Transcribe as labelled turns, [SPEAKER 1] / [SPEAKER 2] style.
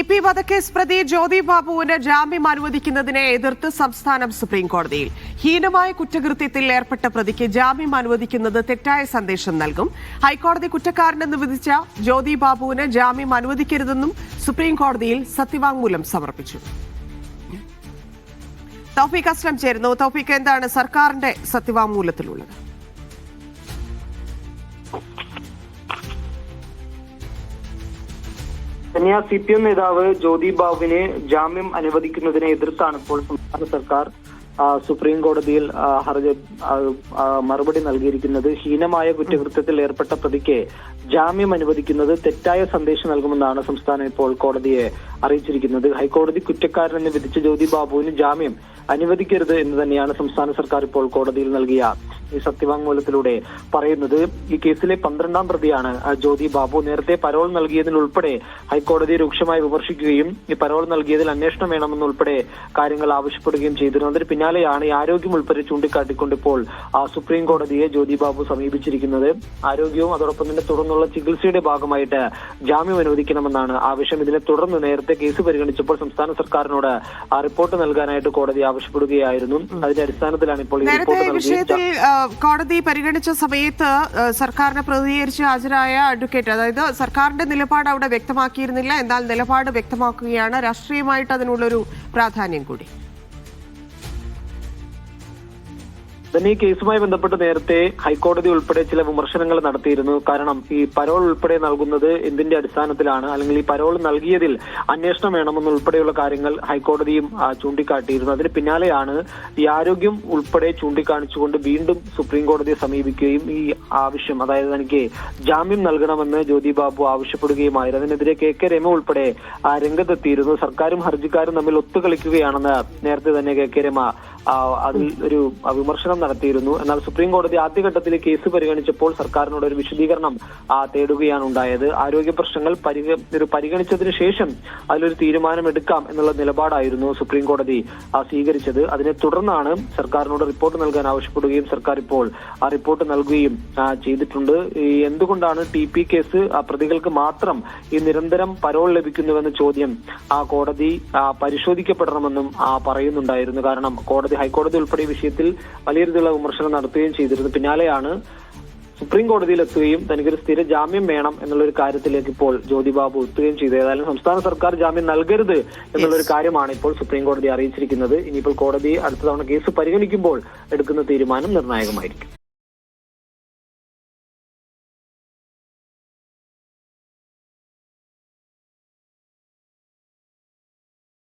[SPEAKER 1] TP വധക്കേസ് പ്രതി ജ്യോതി ബാബുവിന് ജാമ്യം അനുവദിക്കുന്നതിനെ എതിർത്ത് സംസ്ഥാനം സുപ്രീംകോടതിയിൽ. ഹീനമായ കുറ്റകൃത്യത്തിൽ ഏർപ്പെട്ട പ്രതിക്ക് ജാമ്യം അനുവദിക്കുന്നത് തെറ്റായ സന്ദേശം നൽകും. ഹൈക്കോടതി കുറ്റക്കാരനെന്ന് വിധിച്ച ജ്യോതി ബാബുവിന് ജാമ്യം അനുവദിക്കരുതെന്നും സുപ്രീംകോടതിയിൽ സത്യവാങ്മൂലം സമർപ്പിച്ചു. തൗഫീഖ് അസ്ലം ചേരുന്നു. തൗഫീഖ്, എന്താണ് സർക്കാരിന്റെ സത്യവാങ്മൂലത്തിലുള്ളത്?
[SPEAKER 2] CPM നേതാവ് ജ്യോതി ബാബുവിനെ ജാമ്യം അനുവദിക്കുന്നതിനെ എതിർത്താണ് ഇപ്പോൾ സംസ്ഥാന സർക്കാർ സുപ്രീം കോടതിയിൽ മറുപടി നൽകിയിരിക്കുന്നത്. ഹീനമായ കുറ്റകൃത്യത്തിൽ ഏർപ്പെട്ട പ്രതിക്ക് ജാമ്യം അനുവദിക്കുന്നത് തെറ്റായ സന്ദേശം നൽകുമെന്നാണ് സംസ്ഥാനം ഇപ്പോൾ കോടതിയെ അറിയിച്ചിരിക്കുന്നത്. ഹൈക്കോടതി കുറ്റക്കാരനെന്ന് വിധിച്ച ജ്യോതി ബാബുവിന് ജാമ്യം അനുവദിക്കരുത് എന്ന് തന്നെയാണ് സംസ്ഥാന സർക്കാർ ഇപ്പോൾ കോടതിയിൽ നൽകിയ ഈ സത്യവാങ്മൂലത്തിലൂടെ പറയുന്നത്. ഈ കേസിലെ 12ാം പ്രതിയാണ് ജ്യോതി ബാബു. നേരത്തെ പരോൾ നൽകിയതിലുൾപ്പെടെ ഹൈക്കോടതി രൂക്ഷമായി വിമർശിക്കുകയും ഈ പരോൾ നൽകിയതിൽ അന്വേഷണം വേണമെന്നുൾപ്പെടെ കാര്യങ്ങൾ ആവശ്യപ്പെടുകയും ചെയ്തിരുന്നു. അതിന് പിന്നാലെയാണ് ഈ ആരോഗ്യം ഉൾപ്പെടെ ചൂണ്ടിക്കാട്ടിക്കൊണ്ട് ഇപ്പോൾ സുപ്രീം കോടതിയെ ജ്യോതി ബാബു സമീപിച്ചിരിക്കുന്നത്. ആരോഗ്യവും അതോടൊപ്പം തന്നെ തുടർന്നുള്ള ചികിത്സയുടെ ഭാഗമായിട്ട് ജാമ്യം അനുവദിക്കണമെന്നാണ് ആവശ്യം. ഇതിനെ തുടർന്ന് നേരത്തെ കേസ് പരിഗണിച്ചപ്പോൾ സംസ്ഥാന സർക്കാരിനോട് റിപ്പോർട്ട് നൽകാനായിട്ട് കോടതി ആവശ്യപ്പെടുകയായിരുന്നു. അതിന്റെ അടിസ്ഥാനത്തിലാണ് ഇപ്പോൾ ഈ റിപ്പോർട്ട് നൽകിയത്.
[SPEAKER 1] കോടതി പരിഗണിച്ച സമയത്ത് സർക്കാരിനെ പ്രതികരിച്ച് ഹാജരായ അഡ്വക്കേറ്റ്, അതായത് സർക്കാരിന്റെ നിലപാട് അവിടെ വ്യക്തമാക്കിയിരുന്നില്ല, എന്നാൽ നിലപാട് വ്യക്തമാക്കുകയാണ്. രാഷ്ട്രീയമായിട്ട് അതിനുള്ളൊരു പ്രാധാന്യം കൂടി.
[SPEAKER 2] തന്നെ ഈ കേസുമായി ബന്ധപ്പെട്ട് നേരത്തെ ഹൈക്കോടതി ഉൾപ്പെടെ ചില വിമർശനങ്ങൾ നടത്തിയിരുന്നു. കാരണം ഈ പരോൾ ഉൾപ്പെടെ നൽകുന്നത് എന്തിന്റെ അടിസ്ഥാനത്തിലാണ്, അല്ലെങ്കിൽ ഈ പരോൾ നൽകിയതിൽ അന്വേഷണം വേണമെന്നുൾപ്പെടെയുള്ള കാര്യങ്ങൾ ഹൈക്കോടതിയും ചൂണ്ടിക്കാട്ടിയിരുന്നു. അതിന് പിന്നാലെയാണ് ഈ ആരോഗ്യം ഉൾപ്പെടെ ചൂണ്ടിക്കാണിച്ചുകൊണ്ട് വീണ്ടും സുപ്രീം കോടതിയെ സമീപിക്കുകയും ഈ ആവശ്യം, അതായത് തനിക്ക് ജാമ്യം നൽകണമെന്ന് ജ്യോതി ബാബു ആവശ്യപ്പെടുകയുമായിരുന്നു. അതിനെതിരെ KK രമ ഉൾപ്പെടെ രംഗത്തെത്തിയിരുന്നു. സർക്കാരും ഹർജിക്കാരും തമ്മിൽ ഒത്തുകളിക്കുകയാണെന്ന് നേരത്തെ തന്നെ KK രമ അതിൽ ഒരു വിമർശനം നടത്തിയിരുന്നു. എന്നാൽ സുപ്രീം കോടതി ആദ്യഘട്ടത്തിൽ കേസ് പരിഗണിച്ചപ്പോൾ സർക്കാരിനോട് ഒരു വിശദീകരണം തേടുകയാണ് ഉണ്ടായത്. ആരോഗ്യ പ്രശ്നങ്ങൾ പരിഗണിച്ചതിന് ശേഷം അതിലൊരു തീരുമാനമെടുക്കാം എന്നുള്ള നിലപാടായിരുന്നു സുപ്രീം കോടതി സ്വീകരിച്ചത്. അതിനെ തുടർന്നാണ് സർക്കാരിനോട് റിപ്പോർട്ട് നൽകാൻ ആവശ്യപ്പെടുകയും സർക്കാർ ഇപ്പോൾ ആ റിപ്പോർട്ട് നൽകുകയും ചെയ്തിട്ടുണ്ട്. എന്തുകൊണ്ടാണ് TP കേസ് പ്രതികൾക്ക് മാത്രം ഈ നിരന്തരം പരോൾ ലഭിക്കുന്നുവെന്ന ചോദ്യം കോടതി പരിശോധിക്കപ്പെടണമെന്നും പറയുന്നുണ്ടായിരുന്നു. കാരണം ഹൈക്കോടതി ഉൾപ്പെടെ വിഷയത്തിൽ വലിയ രീതിയിലുള്ള വിമർശനം നടത്തുകയും ചെയ്തിരുന്നു. പിന്നാലെയാണ് സുപ്രീം കോടതിയിലെത്തുകയും തനിക്കൊരു സ്ഥിര ജാമ്യം വേണം എന്നുള്ളൊരു കാര്യത്തിലേക്ക് ഇപ്പോൾ ജ്യോതി ബാബു എത്തുകയും ചെയ്തു. ഏതായാലും സംസ്ഥാന സർക്കാർ ജാമ്യം നൽകരുത് എന്നുള്ളൊരു കാര്യമാണ് ഇപ്പോൾ സുപ്രീം കോടതി അറിയിച്ചിരിക്കുന്നത്. ഇനിയിപ്പോൾ കോടതി അടുത്ത തവണ കേസ് പരിഗണിക്കുമ്പോൾ എടുക്കുന്ന തീരുമാനം നിർണായകമായിരിക്കും.